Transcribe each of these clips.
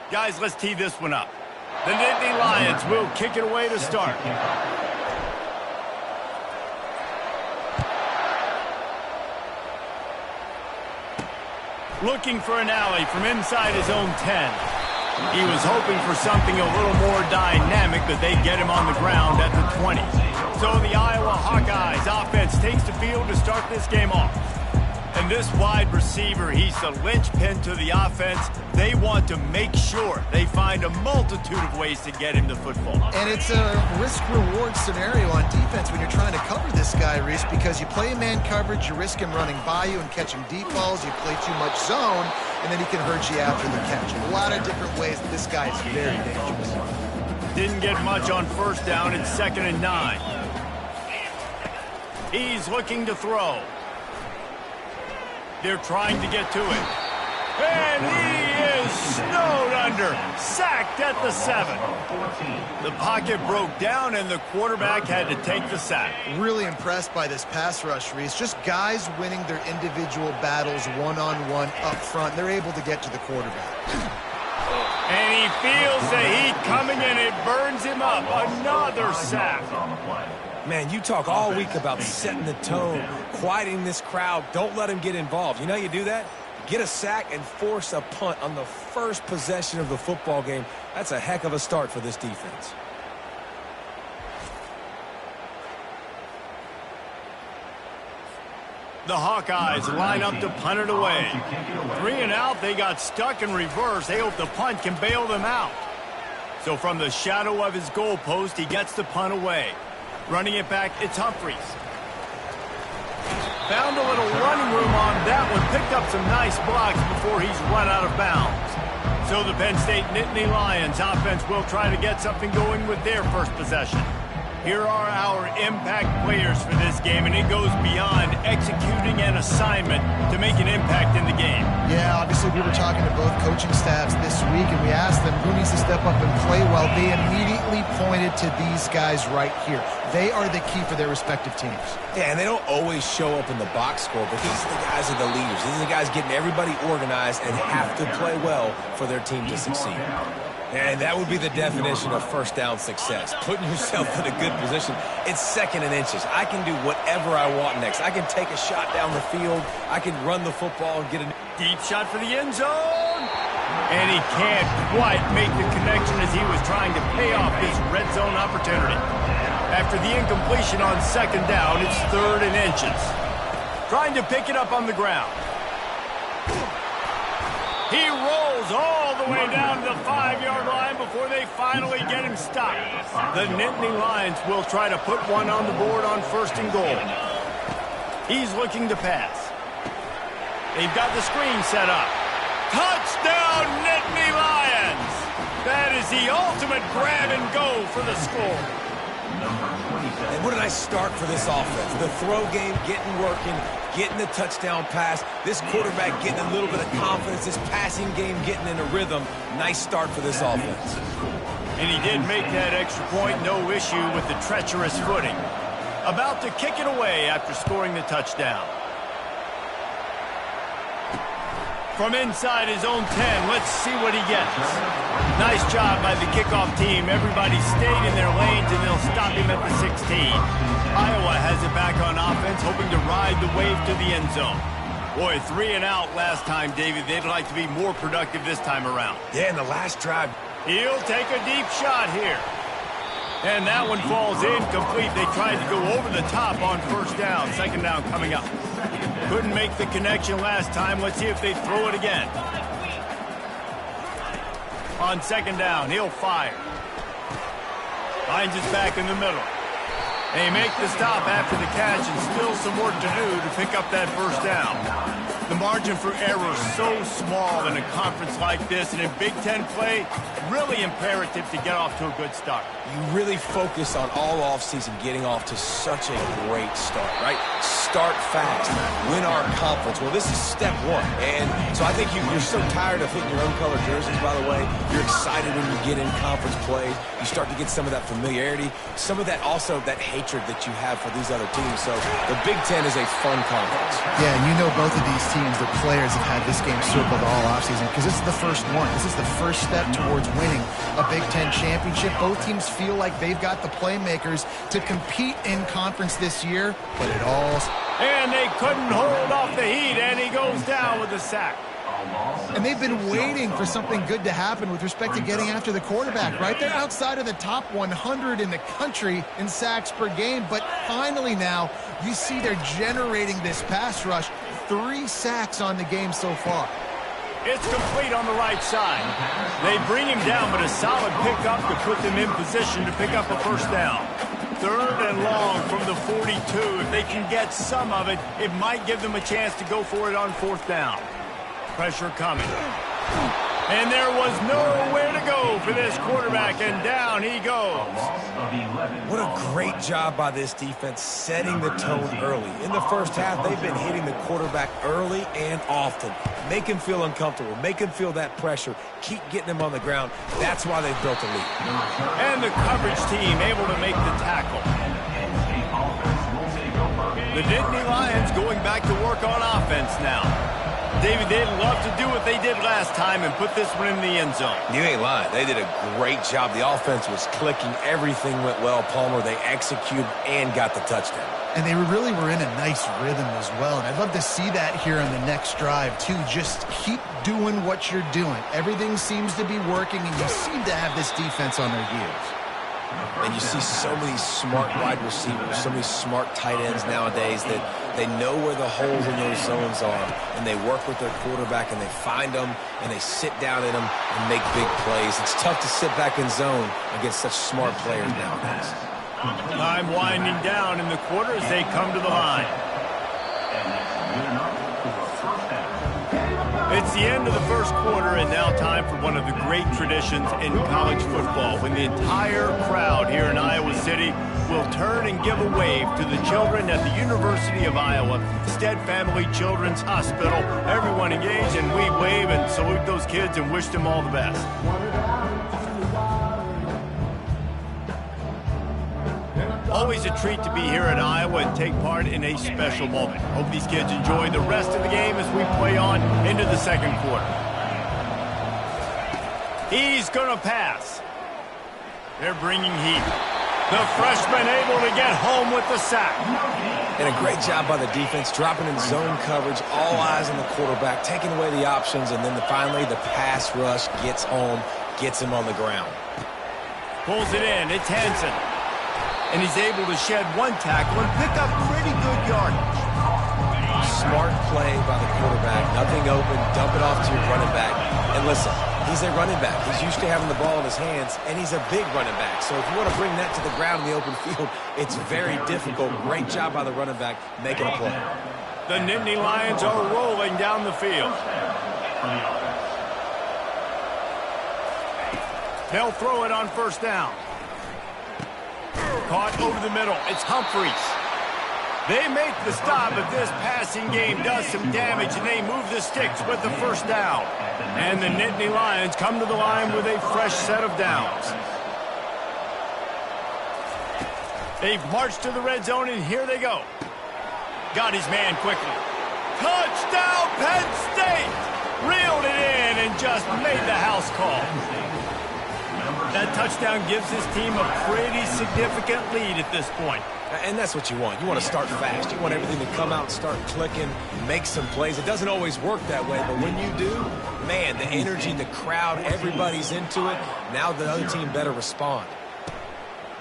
Guys, let's tee this one up. The Nittany Lions will kick it away to start. Looking for an alley from inside his own 10. He was hoping for something a little more dynamic, but they get him on the ground at the 20. So the Iowa Hawkeyes offense takes the field to start this game off. And this wide receiver, he's the linchpin to the offense. They want to make sure they find a multitude of ways to get him the football. And it's a risk-reward scenario on defense when you're trying to cover this guy, Reese, because you play man coverage, you risk him running by you and catching deep balls. You play too much zone, and then he can hurt you after the catch. A lot of different ways that this guy is very dangerous. Didn't get much on first down. It's 2nd and 9. He's looking to throw. They're trying to get to it. And he is snowed under. Sacked at the 7. The pocket broke down, and the quarterback had to take the sack. Really impressed by this pass rush, Reese. Just guys winning their individual battles one-on-one up front. They're able to get to the quarterback. And he feels the heat coming, and it burns him up. Another sack. Man, you talk all week about setting the tone, quieting this crowd. Don't let him get involved. You know how you do that? Get a sack and force a punt on the first possession of the football game. That's a heck of a start for this defense. The Hawkeyes line up to punt it away. 3 and out, they got stuck in reverse. They hope the punt can bail them out. So from the shadow of his goalpost, he gets the punt away. Running it back, it's Humphries. Found a little running room on that one. Picked up some nice blocks before he's run out of bounds. So the Penn State Nittany Lions offense will try to get something going with their first possession. Here are our impact players for this game, and it goes beyond executing an assignment to make an impact in the game. Yeah, obviously we were talking to both coaching staffs this week, and we asked them who needs to step up and play well. They immediately pointed to these guys right here. They are the key for their respective teams. Yeah, and they don't always show up in the box score, but these are the guys are the leaders. These are the guys getting everybody organized and have to play well for their team to succeed. And that would be the definition of first down success. Putting yourself in a good position. It's 2nd and inches. I can do whatever I want next. I can take a shot down the field. I can run the football and get a deep shot for the end zone. And he can't quite make the connection as he was trying to pay off this red zone opportunity. After the incompletion on 2nd down, it's 3rd and inches. Trying to pick it up on the ground. He rolls all the way down to the 5-yard line before they finally get him stopped. The Nittany Lions will try to put one on the board on 1st and goal. He's looking to pass. They've got the screen set up. Touchdown, Nittany Lions! That is the ultimate grab and go for the score. And what a nice start for this offense. The throw game getting working, getting the touchdown pass. This quarterback getting a little bit of confidence. This passing game getting in a rhythm. Nice start for this offense. And he did make that extra point. No issue with the treacherous footing. About to kick it away after scoring the touchdown. From inside his own 10, let's see what he gets. Nice job by the kickoff team. Everybody stayed in their lanes, and they'll stop him at the 16. Iowa has it back on offense, hoping to ride the wave to the end zone. Boy, 3 and out last time, David. They'd like to be more productive this time around. Yeah, in the last drive. He'll take a deep shot here. And that one falls incomplete. They tried to go over the top on 1st down. 2nd down coming up. Couldn't make the connection last time. Let's see if they throw it again. On 2nd down, he'll fire. Finds his back in the middle. They make the stop after the catch, and still some work to do to pick up that 1st down. The margin for error is so small in a conference like this, and in Big Ten play, really imperative to get off to a good start. You really focus on all offseason getting off to such a great start, right? Start fast, win our conference. Well, this is step 1. And so I think you're so tired of hitting your own color jerseys, by the way. You're excited when you get in conference play. You start to get some of that familiarity, some of that also that hatred that you have for these other teams. So the Big Ten is a fun conference. Yeah, and you know both of these teams, their players have had this game circled all offseason because this is the first one. This is the first step towards winning a Big Ten championship. Both teams feel like they've got the playmakers to compete in conference this year, but it all... And they couldn't hold off the heat, and he goes down with a sack. And they've been waiting for something good to happen with respect to getting after the quarterback, right? They're outside of the top 100 in the country in sacks per game, but finally now you see they're generating this pass rush. 3 sacks on the game so far. It's complete on the right side. They bring him down, but a solid pickup to put them in position to pick up a first down. 3rd and long from the 42. If they can get some of it, it might give them a chance to go for it on 4th down. Pressure coming. And there was nowhere to go for this quarterback, and down he goes. What a great job by this defense setting the tone early. In the first half, they've been hitting the quarterback early and often. Make him feel uncomfortable. Make him feel that pressure. Keep getting him on the ground. That's why they've built a lead. And the coverage team able to make the tackle. The Nittany Lions going back to work on offense now. David, they'd love to do what they did last time and put this one in the end zone. You ain't lying. They did a great job. The offense was clicking. Everything went well, Palmer. They executed and got the touchdown. And they really were in a nice rhythm as well. And I'd love to see that here on the next drive, too. Just keep doing what you're doing. Everything seems to be working, and you seem to have this defense on their heels. And you see so many smart wide receivers, so many smart tight ends nowadays that they know where the holes in those zones are, and they work with their quarterback, and they find them, and they sit down in them and make big plays. It's tough to sit back in zone against such smart players nowadays. Time winding down in the quarter as they come to the line. It's the end of the first quarter, and now time for one of the great traditions in college football, when the entire crowd here in Iowa City will turn and give a wave to the children at the University of Iowa Stead Family Children's Hospital. Everyone engage, and we wave and salute those kids and wish them all the best. Always a treat to be here at Iowa and take part in a special moment. Hope these kids enjoy the rest of the game as we play on into the second quarter. He's going to pass. They're bringing heat. The freshman able to get home with the sack. And a great job by the defense, dropping in zone coverage, all eyes on the quarterback, taking away the options, and then finally the pass rush gets home, gets him on the ground. Pulls it in. It's Hansen. And he's able to shed one tackle and pick up pretty good yardage. Smart play by the quarterback. Nothing open. Dump it off to your running back. And listen, he's a running back. He's used to having the ball in his hands, and he's a big running back. So if you want to bring that to the ground in the open field, it's very difficult. Great job by the running back making a play. The Nittany Lions are rolling down the field. They'll throw it on 1st down. Caught over the middle. It's Humphreys. They make the stop, but this passing game does some damage, and they move the sticks with the 1st down. And the Nittany Lions come to the line with a fresh set of downs. They've marched to the red zone, and here they go. Got his man quickly. Touchdown, Penn State! Reeled it in and just made the house call. That touchdown gives his team a pretty significant lead at this point. And that's what you want. You want to start fast. You want everything to come out and start clicking, make some plays. It doesn't always work that way, but when you do, man, the energy, the crowd, everybody's into it. Now the other team better respond.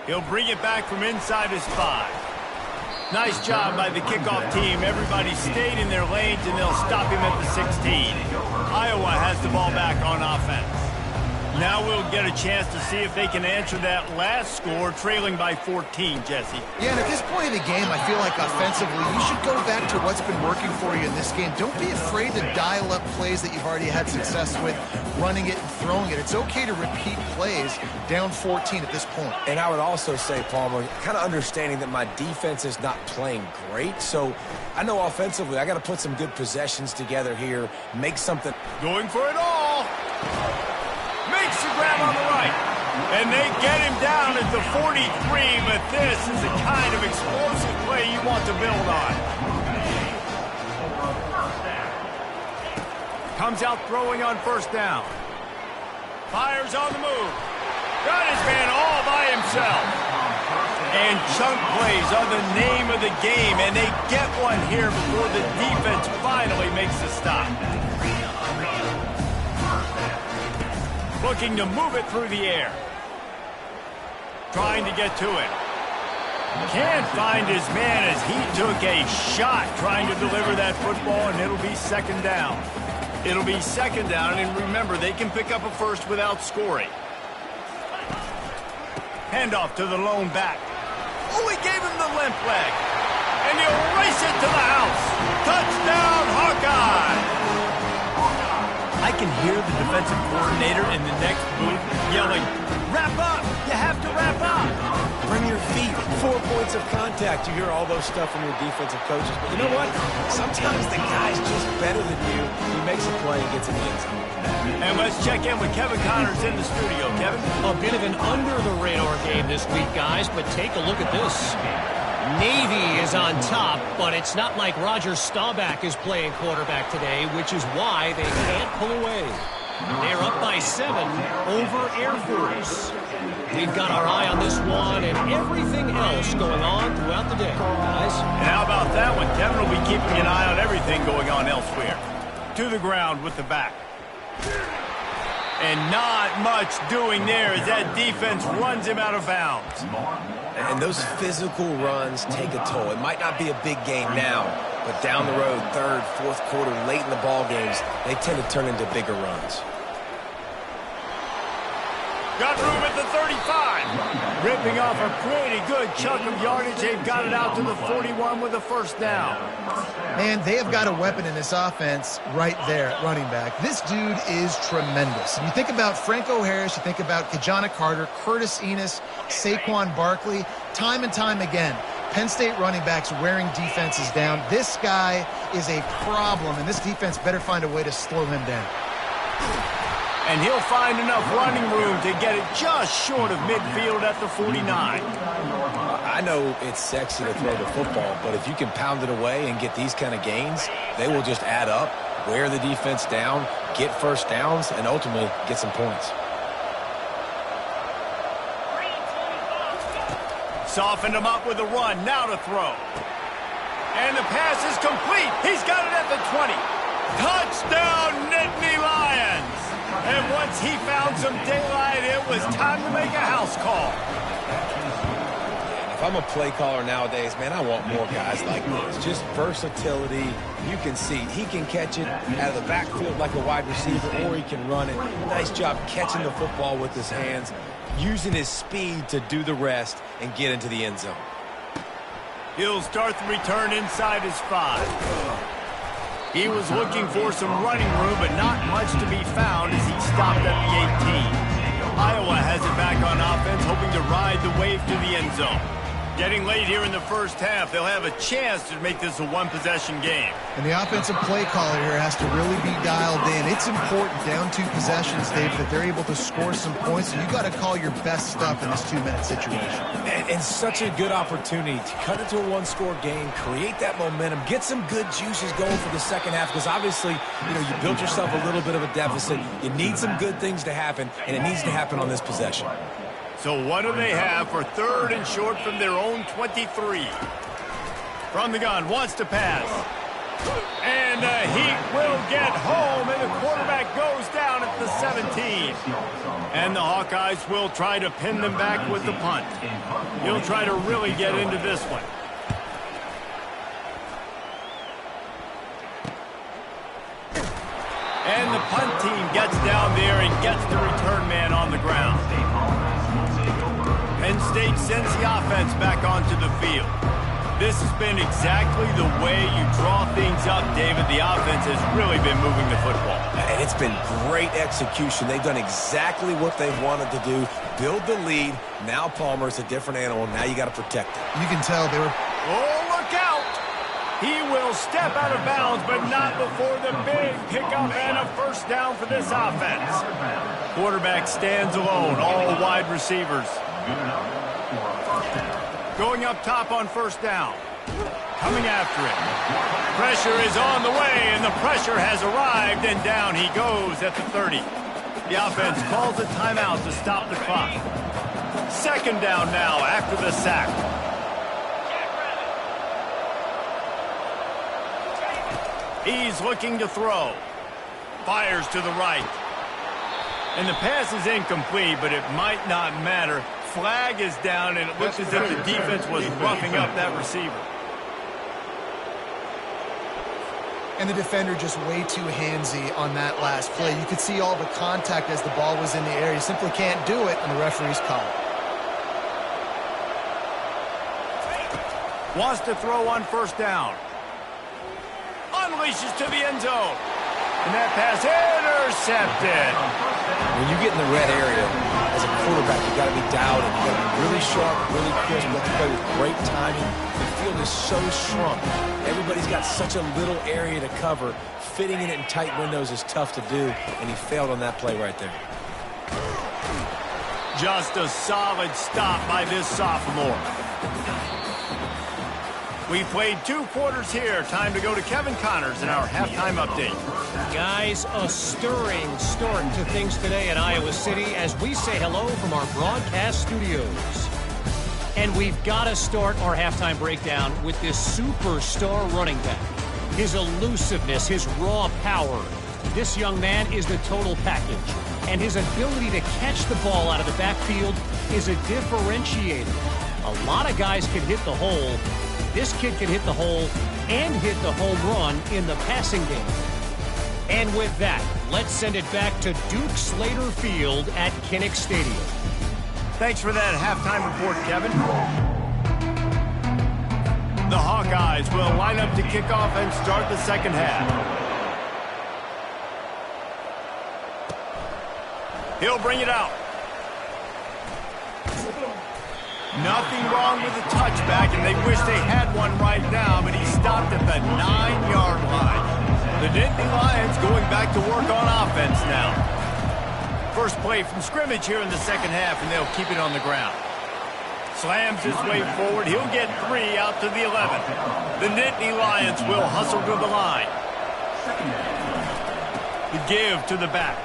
He'll bring it back from inside his 5. Nice job by the kickoff team. Everybody stayed in their lanes, and they'll stop him at the 16. Iowa has the ball back on offense. Now we'll get a chance to see if they can answer that last score, trailing by 14, Jesse. Yeah, and at this point of the game, I feel like offensively, you should go back to what's been working for you in this game. Don't be afraid to dial up plays that you've already had success with, running it and throwing it. It's okay to repeat plays down 14 at this point. And I would also say, Palmer, kind of understanding that my defense is not playing great, so I know offensively I got to put some good possessions together here, make something. Going for it all. Makes the grab on the right. And they get him down at the 43, but this is the kind of explosive play you want to build on. Comes out throwing on first down. Fires on the move. Got his man all by himself. And chunk plays are the name of the game, and they get one here before the defense finally makes the stop. Looking to move it through the air. Trying to get to it. Can't find his man as he took a shot trying to deliver that football, and it'll be second down. It'll be second down, and remember, they can pick up a first without scoring. Handoff to the lone back. Oh, he gave him the limp leg. And he'll race it to the house. Touchdown, Hawkeye! I can hear the defensive coordinator in the next booth yelling, "Wrap up! You have to wrap up!" Bring your feet. 4 points of contact. You hear all those stuff from your defensive coaches. But you know what? Sometimes the guy's just better than you. He makes a play and gets in the end zone. And let's check in with Kevin Connors in the studio. Kevin? A bit of an under-the-radar game this week, guys, but take a look at this. Navy is on top, but it's not like Roger Staubach is playing quarterback today, which is why they can't pull away. They're up by 7 over Air Force. We've got our eye on this one and everything else going on throughout the day, guys. And how about that one? Kevin will be keeping an eye on everything going on elsewhere. To the ground with the back. And not much doing there as that defense runs him out of bounds. And those physical runs take a toll. It might not be a big game now, but down the road, third, fourth quarter, late in the ball games, they tend to turn into bigger runs. Got room at the 35. Ripping off a pretty good chunk of yardage. They've got it out to the 41 with a first down. Man, they have got a weapon in this offense right there at running back. This dude is tremendous. And you think about Franco Harris, you think about Kajana Carter, Curtis Enos, Saquon Barkley, time and time again. Penn State running backs wearing defenses down. This guy is a problem, and this defense better find a way to slow him down. And he'll find enough running room to get it just short of midfield at the 49. I know it's sexy to throw the football, but if you can pound it away and get these kind of gains, they will just add up, wear the defense down, get first downs, and ultimately get some points. Softened him up with a run, now to throw. And the pass is complete. He's got it at the 20. Touchdown, Nittany Lions! And once he found some daylight, it was time to make a house call. If I'm a play caller nowadays, man, I want more guys like this. Just versatility. You can see he can catch it out of the backfield like a wide receiver, or he can run it. Nice job catching the football with his hands, using his speed to do the rest and get into the end zone. He'll start the return inside his 5. He was looking for some running room, but not much to be found as he stopped at the 18. Iowa has it back on offense, hoping to ride the wave to the end zone. Getting late here in the first half, they'll have a chance to make this a one-possession game. And the offensive play caller here has to really be dialed in. It's important down 2 possessions, Dave, that they're able to score some points. So you got to call your best stuff in this 2-minute situation. And such a good opportunity to cut it to a 1-score game, create that momentum, get some good juices going for the second half, because obviously, you built yourself a little bit of a deficit. You need some good things to happen, and it needs to happen on this possession. So what do they have for 3rd and short from their own 23? From the gun, wants to pass. And he will get home, and the quarterback goes down at the 17. And the Hawkeyes will try to pin them back with the punt. He'll try to really get into this one. And the punt team gets down there and gets the return man on the ground. Penn State sends the offense back onto the field. This has been exactly the way you draw things up, David. The offense has really been moving the football. And it's been great execution. They've done exactly what they wanted to do. Build the lead. Now Palmer's a different animal. Now you got to protect it. You can tell they were... Oh, look out! He will step out of bounds, but not before the big pickup and a first down for this offense. Quarterback stands alone, all wide receivers. Going up top on first down. coming after him. Pressure is on the way, and the pressure has arrived, and down he goes at the 30. The offense calls a timeout to stop the clock. Second down now after the sack. He's looking to throw. Fires to the right. And the pass is incomplete, but it might not matter. Flag is down, and it looks as if the defense was roughing up that receiver. And the defender just way too handsy on that last play. You could see all the contact as the ball was in the air. You simply can't do it, and the referee's call it. Wants to throw on first down. Unleashes to the end zone. And that pass intercepted. When you get in the red area, as a quarterback, you got to be dialed in. You got to be really sharp, really crisp. You have to play with great timing. The field is so shrunk. Everybody's got such a little area to cover. Fitting in it in tight windows is tough to do, and he failed on that play right there. Just a solid stop by this sophomore. We played 2 quarters here. Time to go to Kevin Connors in our halftime update. Guys, a stirring start to things today at Iowa City as we say hello from our broadcast studios. And we've got to start our halftime breakdown with this superstar running back. His elusiveness, his raw power. This young man is the total package. And his ability to catch the ball out of the backfield is a differentiator. A lot of guys can hit the hole. This kid can hit the hole and hit the home run in the passing game. And with that, let's send it back to Duke Slater Field at Kinnick Stadium. Thanks for that halftime report, Kevin. The Hawkeyes will line up to kick off and start the second half. He'll bring it out. Nothing wrong with the touchback, and they wish they had one right now, but he stopped at the 9-yard line. The Nittany Lions going back to work on offense now. First play from scrimmage here in the second half, and they'll keep it on the ground. Slams his way forward. He'll get 3 out to the 11. The Nittany Lions will hustle to the line. The give to the back.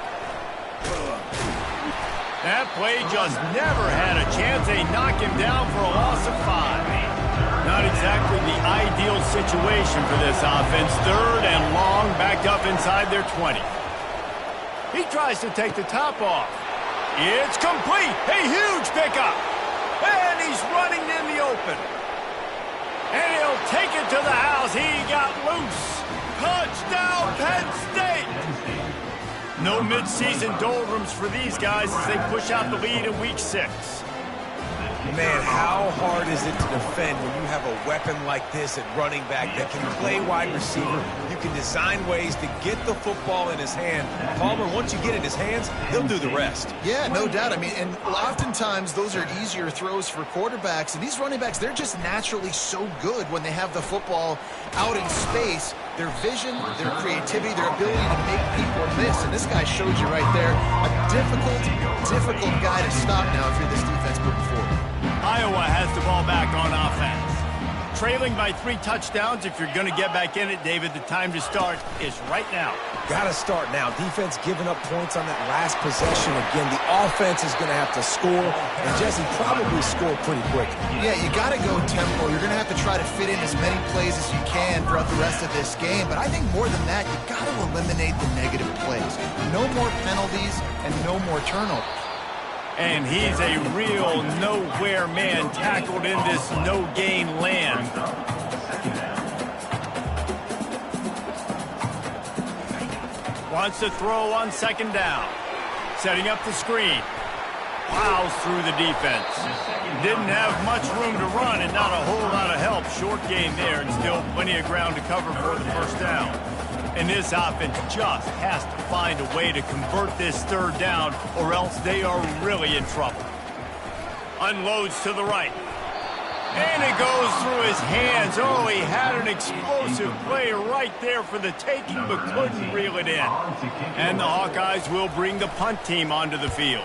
That play just never had a chance. They knock him down for a loss of 5. Not exactly the ideal situation for this offense. Third and long, backed up inside their 20. He tries to take the top off. It's complete. A huge pickup. And he's running in the open. And he'll take it to the house. He got loose. Touchdown, Penn State. No midseason doldrums for these guys as they push out the lead in Week 6. Man, how hard is it to defend when you have a weapon like this at running back that can play wide receiver? You can design ways to get the football in his hand. Palmer, once you get it in his hands, he'll do the rest. Yeah, no doubt. I mean, and oftentimes those are easier throws for quarterbacks. And these running backs, they're just naturally so good when they have the football out in space. Their vision, their creativity, their ability to make people miss. And this guy showed you right there a difficult guy to stop now if you're this defense moving forward. Iowa has the ball back on offense. Trailing by 3 touchdowns. If you're going to get back in it, David, the time to start is right now. Got to start now. Defense giving up points on that last possession. Again, the offense is going to have to score, and Jesse probably score pretty quick. Yeah, you got to go tempo. You're going to have to try to fit in as many plays as you can throughout the rest of this game. But I think more than that, you got to eliminate the negative plays. No more penalties and no more turnovers. And he's a real nowhere man tackled in this no-gain land. Wants to throw on second down. Setting up the screen. Plows through the defense. Didn't have much room to run and not a whole lot of help. Short gain there and still plenty of ground to cover for the first down. And this offense just has to find a way to convert this third down or else they are really in trouble. Unloads to the right. And it goes through his hands. Oh, he had an explosive play right there for the taking but couldn't reel it in. And the Hawkeyes will bring the punt team onto the field.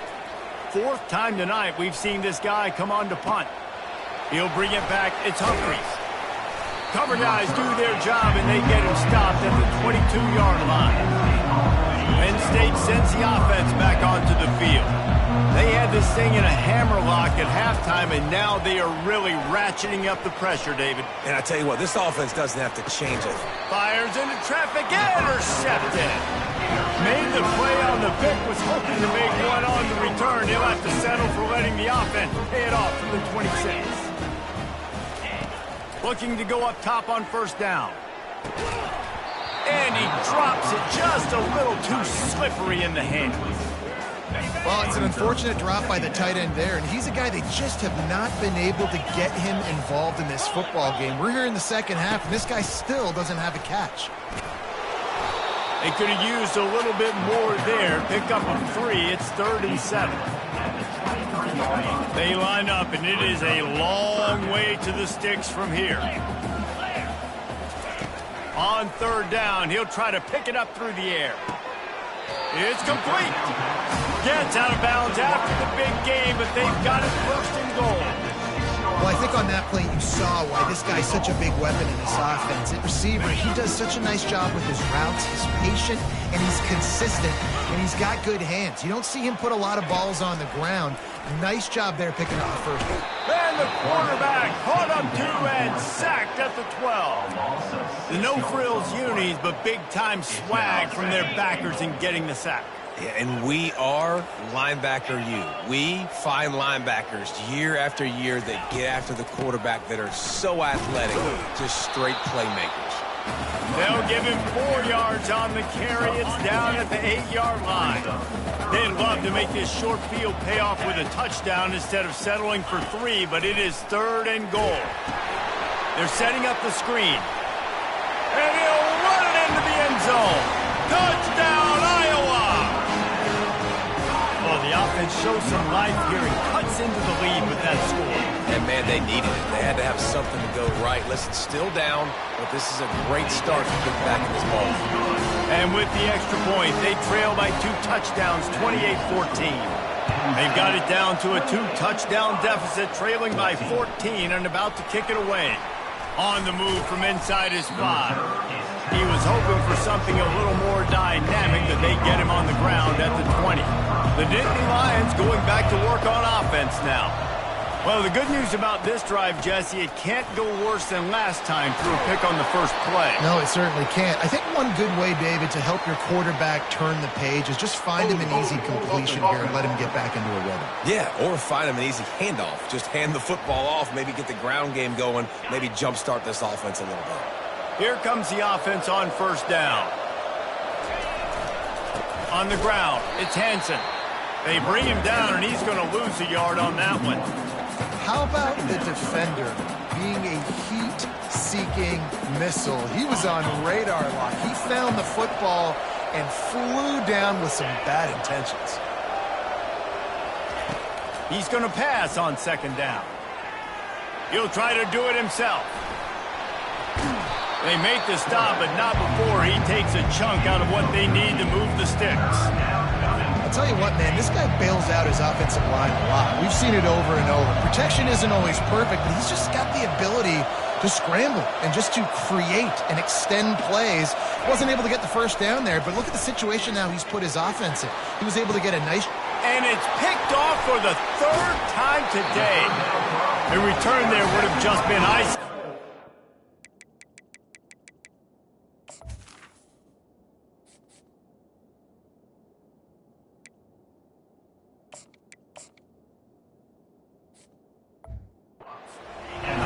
4th time tonight we've seen this guy come on to punt. He'll bring it back. It's Humphries. cover guys do their job, and they get him stopped at the 22-yard line. Penn State sends the offense back onto the field. They had this thing in a hammerlock at halftime, and now they are really ratcheting up the pressure, David. And I tell you what, this offense doesn't have to change it. Fires into traffic, intercepted. Made the play on the pick, was hoping to make one on the return. He'll have to settle for letting the offense pay it off from the 26. Looking to go up top on first down. And he drops it just a little too slippery in the hands. Well, it's an unfortunate drop by the tight end there, and he's a guy they just have not been able to get him involved in this football game. We're here in the second half, and this guy still doesn't have a catch. They could have used a little bit more there. Pick up a 3. It's 3rd and 7. They line up, and it is a long way to the sticks from here. On 3rd down, he'll try to pick it up through the air. It's complete. Gets out of bounds after the big game, but they've got it 1st and goal. Well, I think on that play you saw why this guy's such a big weapon in this offense. At receiver, he does such a nice job with his routes. He's patient, and he's consistent, and he's got good hands. You don't see him put a lot of balls on the ground. Nice job there picking up the first one. And the quarterback caught up 2 and sacked at the 12. The no-frills unis, but big-time swag from their backers in getting the sack. Yeah, and we are linebacker U. We find linebackers year after year that get after the quarterback that are so athletic, just straight playmakers. They'll give him 4 yards on the carry. It's down at the 8-yard line. They'd love to make this short field pay off with a touchdown instead of settling for 3, but it is 3rd and goal. They're setting up the screen. And he'll run it into the end zone. Touchdown, Iowa! Well, the offense shows some life here and cuts into the lead with that score. And, man, they needed it. They had to have something to go right. Listen, still down, but this is a great start to get back in this ball. And with the extra point, they trail by 2 touchdowns, 28-14. They've got it down to a 2-touchdown deficit, trailing by 14 and about to kick it away. On the move from inside his 5. He was hoping for something a little more dynamic, that they get him on the ground at the 20. The Nittany Lions going back to work on offense now. Well, the good news about this drive, Jesse, it can't go worse than last time through a pick on the first play. No, it certainly can't. I think one good way, David, to help your quarterback turn the page is just find him an easy completion here and let him get back into a rhythm. Yeah, or find him an easy handoff. Just hand the football off, maybe get the ground game going, maybe jumpstart this offense a little bit. Here comes the offense on first down. On the ground, it's Hansen. They bring him down, and he's going to lose a yard on that one. How about the defender being a heat-seeking missile? He was on radar lock. He found the football and flew down with some bad intentions. He's going to pass on 2nd down. He'll try to do it himself. They make the stop, but not before he takes a chunk out of what they need to move the sticks. I'll tell you what, man, this guy bails out his offensive line a lot. We've seen it over and over. Protection isn't always perfect, but he's just got the ability to scramble and just to create and extend plays. Wasn't able to get the first down there, but look at the situation now he's put his offense in. He was able to get a nice... And it's picked off for the 3rd time today. The return there would have just been ice.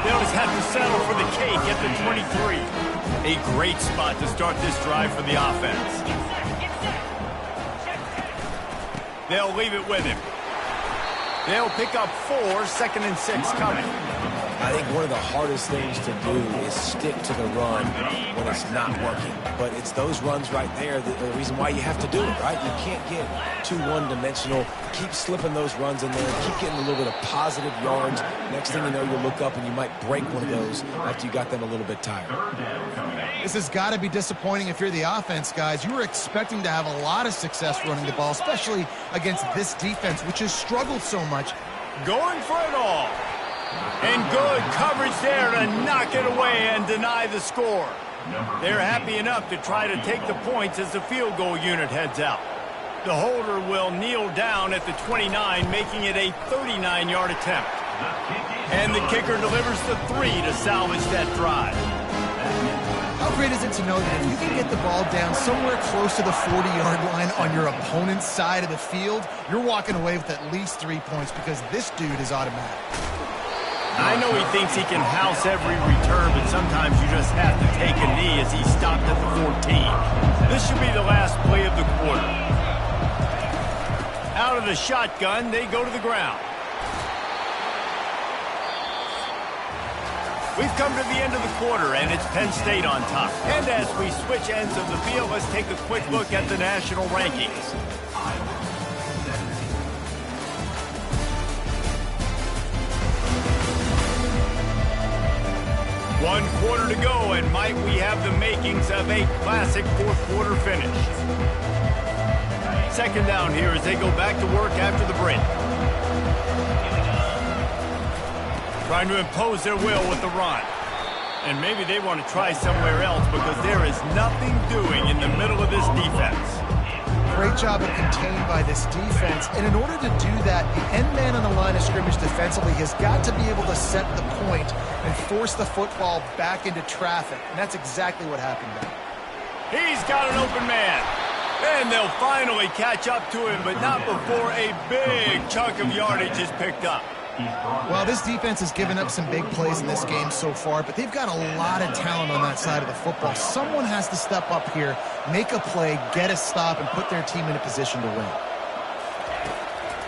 They'll just have to settle for the cake at the 23. A great spot to start this drive for the offense. They'll leave it with him. They'll pick up 4, 2nd and 6 coming. I think one of the hardest things to do is stick to the run when it's not working. But it's those runs right there that are the reason why you have to do it, right? You can't get too one-dimensional. Keep slipping those runs in there. Keep getting a little bit of positive yards. Next thing you know, you'll look up and you might break one of those after you got them a little bit tired. This has got to be disappointing if you're the offense, guys. You were expecting to have a lot of success running the ball, especially against this defense, which has struggled so much. Going for it all. And good coverage there to knock it away and deny the score. They're happy enough to try to take the points as the field goal unit heads out. The holder will kneel down at the 29, making it a 39-yard attempt. And the kicker delivers the 3 to salvage that drive. How great is it to know that if you can get the ball down somewhere close to the 40-yard line on your opponent's side of the field, you're walking away with at least 3 points because this dude is automatic. I know he thinks he can house every return, but sometimes you just have to take a knee as he stopped at the 14. This should be the last play of the quarter. Out of the shotgun, they go to the ground. We've come to the end of the quarter, and it's Penn State on top. And as we switch ends of the field, let's take a quick look at the national rankings. One quarter to go, and might we have the makings of a classic fourth quarter finish. Second down here as they go back to work after the break. Trying to impose their will with the run. And maybe they want to try somewhere else because there is nothing doing in the middle of this defense. Great job of contained by this defense. And in order to do that, the end man on the line of scrimmage defensively has got to be able to set the point and force the football back into traffic. And that's exactly what happened there. He's got an open man. And they'll finally catch up to him, but not before a big chunk of yardage is picked up. Well, this defense has given up some big plays in this game so far, but they've got a lot of talent on that side of the football. Someone has to step up here, make a play, get a stop, and put their team in a position to win.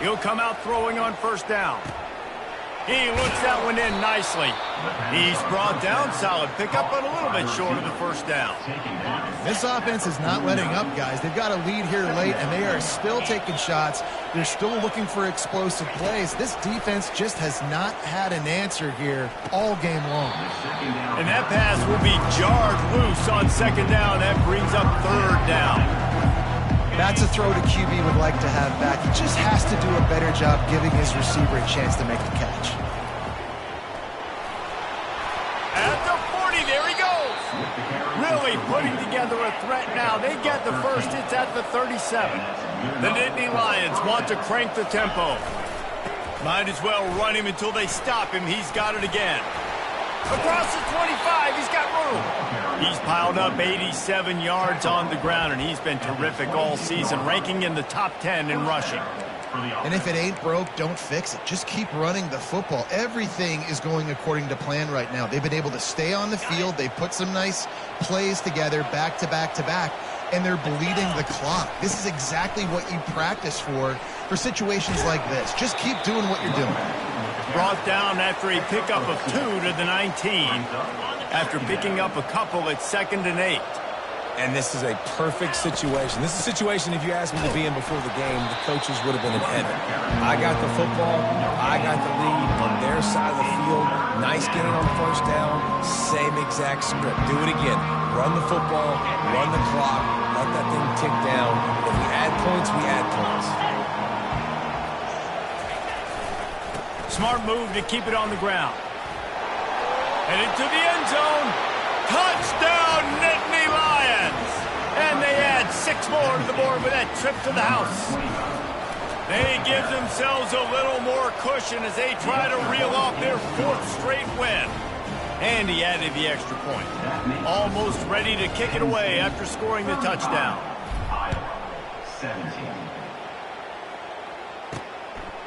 He'll come out throwing on first down. He looks that one in nicely. He's brought down, solid pickup, but a little bit short of the first down. This offense is not letting up, guys. They've got a lead here late, and they are still taking shots. They're still looking for explosive plays. This defense just has not had an answer here all game long. And that pass will be jarred loose on second down. That brings up third down. That's a throw to QB would like to have back. He just has to do a better job giving his receiver a chance to make the catch. At the 40, there he goes. Really putting together a threat now. They get the first. It's at the 37. The Nittany Lions want to crank the tempo. Might as well run him until they stop him. He's got it again. Across the 25, he's got room. He's piled up 87 yards on the ground, and he's been terrific all season, ranking in the top 10 in rushing. And if it ain't broke, don't fix it. Just keep running the football. Everything is going according to plan right now. They've been able to stay on the field. They put some nice plays together back to back to back, and they're bleeding the clock. This is exactly what you practice for situations like this. Just keep doing what you're doing. Brought down after a pickup of 2 to the 19. After picking up a couple at 2nd and 8. And this is a perfect situation. This is a situation, if you asked me to be in before the game, the coaches would have been in heaven. I got the football. I got the lead on their side of the field. Nice gain on first down. Same exact script. Do it again. Run the football. Run the clock. Let that thing tick down. If we add points, we add points. Smart move to keep it on the ground. And into the end zone. Touchdown, Nittany Lions! And they add 6 more to the board with that trip to the house. They give themselves a little more cushion as they try to reel off their 4th straight win. And he added the extra point. Almost ready to kick it away after scoring the touchdown.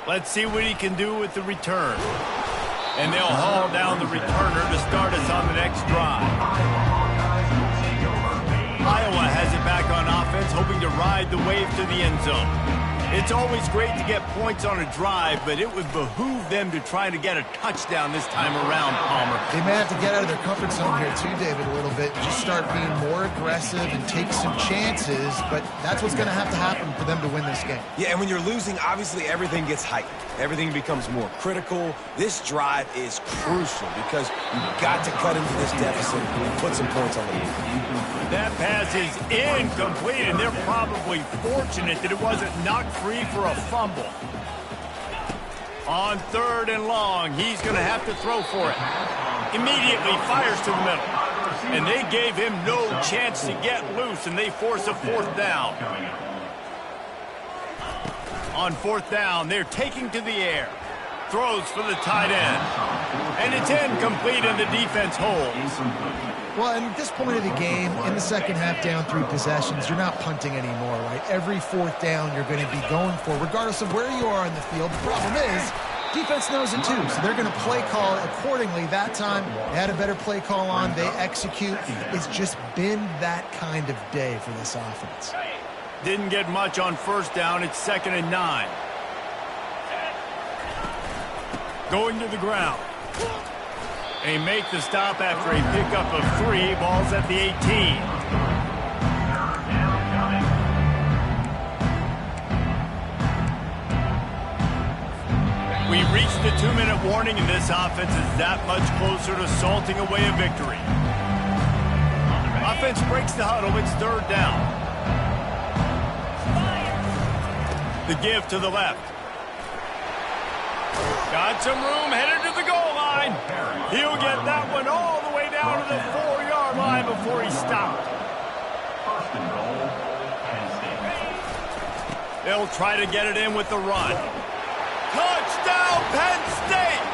Let's see what he can do with the return. And they'll haul down the returner to start us on the next drive. Iowa has it back on offense, hoping to ride the wave to the end zone. It's always great to get points on a drive, but it would behoove them to try to get a touchdown this time around, Palmer. They may have to get out of their comfort zone here too, David, a little bit. Just start being more aggressive and take some chances, but that's what's going to have to happen for them to win this game. Yeah, and when you're losing, obviously everything gets heightened. Everything becomes more critical. This drive is crucial because you've got to cut into this deficit and put some points on the board. That pass is incomplete, and they're probably fortunate that it wasn't knocked free for a fumble. On 3rd and long, he's going to have to throw for it. Immediately fires to the middle. And they gave him no chance to get loose, and they force a 4th down. On 4th down, they're taking to the air. Throws for the tight end. And it's incomplete, and the defense holds. Well, and at this point of the game, in the second half, down 3 possessions, you're not punting anymore, right? Every 4th down you're going to be going for, regardless of where you are in the field. The problem is, defense knows it too, so they're going to play call accordingly. That time, they had a better play call on. They execute. It's just been that kind of day for this offense. Didn't get much on 1st down. It's 2nd and 9. Going to the ground. They make the stop after a pickup of 3. Ball's at the 18. We reached the 2-minute warning, and this offense is that much closer to salting away a victory. Offense breaks the huddle. It's 3rd down. The give to the left. Got some room, headed to the goal line. He'll get that one all the way down to the 4-yard line before he stopped. They'll try to get it in with the run. Touchdown, Penn State!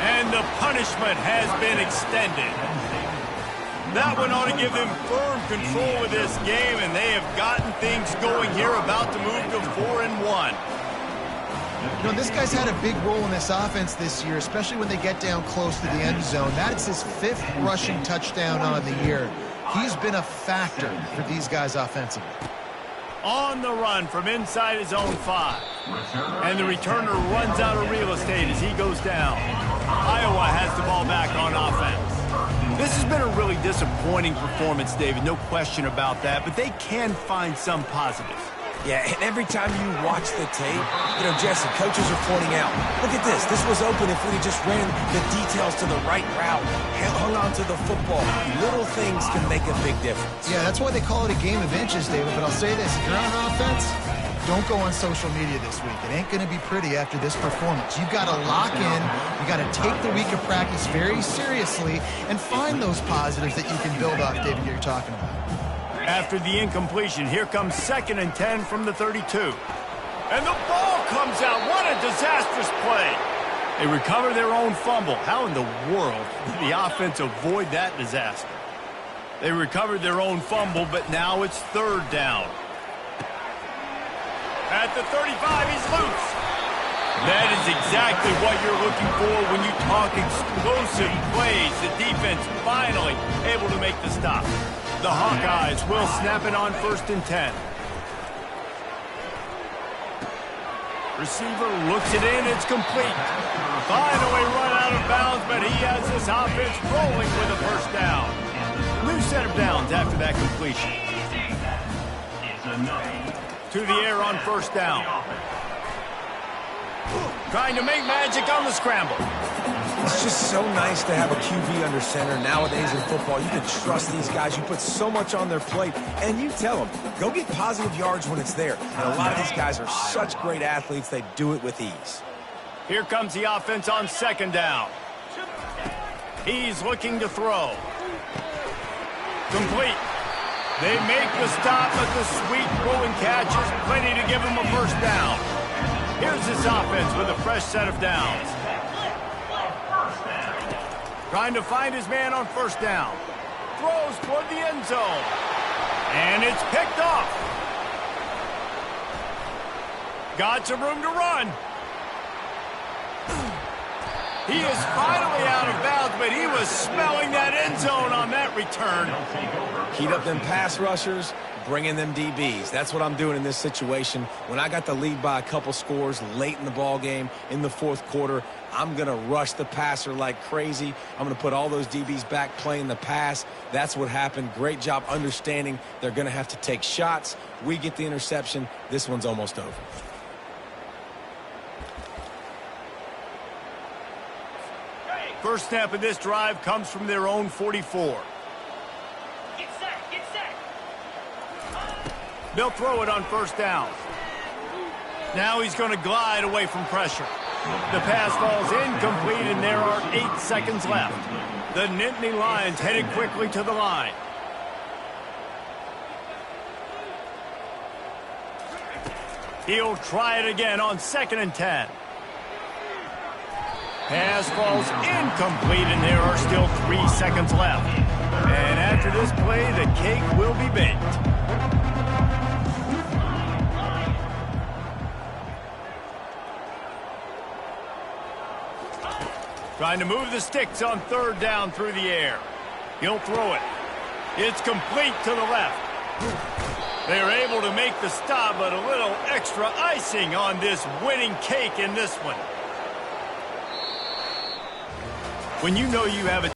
And the punishment has been extended. That one ought to give them firm control of this game, and they have gotten things going here, about to move to 4-1. You know, this guy's had a big role in this offense this year, especially when they get down close to the end zone. That's his 5th rushing touchdown on the year. He's been a factor for these guys offensively. On the run from inside his own 5. And the returner runs out of real estate as he goes down. Iowa has the ball back on offense. This has been a really disappointing performance, David, no question about that, but they can find some positives. Yeah, and every time you watch the tape, you know, Jesse, coaches are pointing out, look at this. This was open if we just ran the details to the right route, hung on to the football. Little things can make a big difference. Yeah, that's why they call it a game of inches, David. But I'll say this, if you're on offense, don't go on social media this week. It ain't going to be pretty after this performance. You've got to lock in. You got to take the week of practice very seriously and find those positives that you can build off, David, you're talking about. After the incompletion, here comes 2nd and 10 from the 32. And the ball comes out. What a disastrous play. They recover their own fumble. How in the world did the offense avoid that disaster? They recovered their own fumble, but now it's 3rd down. At the 35, he's loose. That is exactly what you're looking for when you talk explosive plays. The defense finally able to make the stop. The Hawkeyes will snap it on 1st and 10. Receiver looks it in. It's complete. Finally run out of bounds, but he has this offense rolling with a 1st down. New set of downs after that completion. To the air on 1st down. Trying to make magic on the scramble. It's just so nice to have a QB under center. Nowadays in football, you can trust these guys. You put so much on their plate, and you tell them, go get positive yards when it's there. And a lot of these guys are such great athletes, they do it with ease. Here comes the offense on 2nd down. He's looking to throw. Complete. They make the stop, but the sweet throw and catch is plenty to give him a 1st down. Here's this offense with a fresh set of downs. Trying to find his man on 1st down. Throws toward the end zone. And it's picked off. Got some room to run. He is finally out of bounds, but he was smelling that end zone on that return. Heat up them pass rushers, bring in them DBs. That's what I'm doing in this situation. When I got the lead by a couple scores late in the ball game, in the 4th quarter, I'm going to rush the passer like crazy. I'm going to put all those DBs back playing the pass. That's what happened. Great job understanding they're going to have to take shots. We get the interception. This one's almost over. First snap of this drive comes from their own 44. Get set, get set. They'll throw it on 1st down. Now he's going to glide away from pressure. The pass falls incomplete, and there are 8 seconds left. The Nittany Lions headed quickly to the line. He'll try it again on 2nd and 10. Pass falls incomplete, and there are still 3 seconds left. And after this play, the cake will be baked. Trying to move the sticks on 3rd down through the air. He'll throw it. It's complete to the left. They're able to make the stop, but a little extra icing on this winning cake in this one. When you know you have a